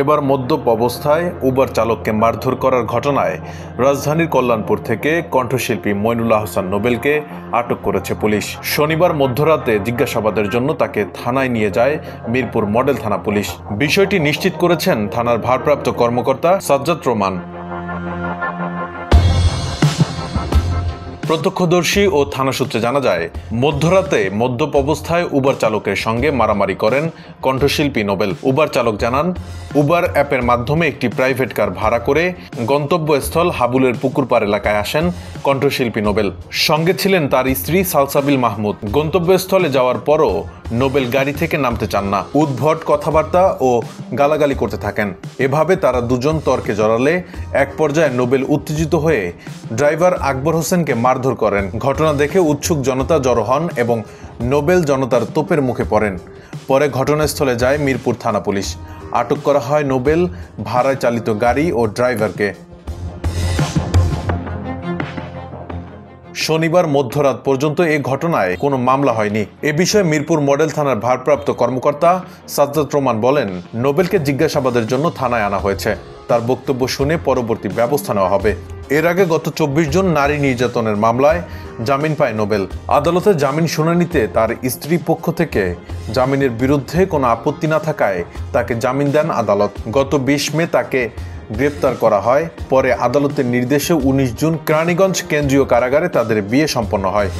এবার মদ্যপ অবস্থায় উবার চালককে মারধর করার ঘটনায় রাজধানীর কল্যাণপুর থেকে কণ্ঠশিল্পী মইনুল আহসান নোবেলকে আটক করেছে পুলিশ। শনিবার মধ্যরাতে জিজ্ঞাসাবাদের জন্য তাকে থানায় নিয়ে যায় মিরপুর মডেল থানা পুলিশ। বিষয়টি নিশ্চিত করেছেন থানার ভারপ্রাপ্ত কর্মকর্তা সাজ্জাদ রোমান। প্রত্যক্ষদর্শী ও থানা সূত্রে জানা যায়, মধ্যরাতে মদ্যপ অবস্থায় উবার চালকের সঙ্গে মারামারি করেন কণ্ঠশিল্পী নোবেল। উবার চালক জানান, উবার অ্যাপের মাধ্যমে একটি প্রাইভেট কার ভাড়া করে গন্তব্যস্থল হাবুলের পুকুরপাড় এলাকায় আসেন কণ্ঠশিল্পী নোবেল। সঙ্গে ছিলেন তার স্ত্রী সালসাবিল মাহমুদ। গন্তব্যস্থলে যাওয়ার পরও নোবেল গাড়ি থেকে নামতে চান না। উদ্ভট কথাবার্তা ও গালাগালি করতে থাকেন। এভাবে তারা দুজন তর্কে জড়ালে এক পর্যায়ে নোবেল উত্তেজিত হয়ে ড্রাইভার আকবর হোসেনকে মারধর করেন। ঘটনা দেখে উৎসুক জনতা জড়ো হন এবং নোবেল জনতার তোপের মুখে পড়েন। পরে ঘটনাস্থলে যায় মিরপুর থানা পুলিশ। আটক করা হয় নোবেল, ভাড়ায় চালিত গাড়ি ও ড্রাইভারকে। শনিবার মধ্যরাত পর্যন্ত এ ঘটনায় কোনো মামলা হয়নি। এ বিষয়ে মিরপুর মডেল থানার ভারপ্রাপ্ত কর্মকর্তা সাজ্জাদ রোমান বলেন, নোবেলকে জিজ্ঞাসাবাদের জন্য থানায় আনা হয়েছে। তার বক্তব্য শুনে পরবর্তী ব্যবস্থা নেওয়া হবে। এর আগে গত 24 জন নারী নির্যাতনের মামলায় জামিন পায় নোবেল। আদালতে জামিন শুনানিতে তার স্ত্রী পক্ষ থেকে জামিনের বিরুদ্ধে কোনো আপত্তি না থাকায় তাকে জামিন দেন আদালত। গত 20 মে তাকে গ্রেপ্তার করা হয়। পরে আদালতের নির্দেশে 19 জুন কেরানীগঞ্জ কেন্দ্রীয় কারাগারে তাদের বিয়ে সম্পন্ন হয়।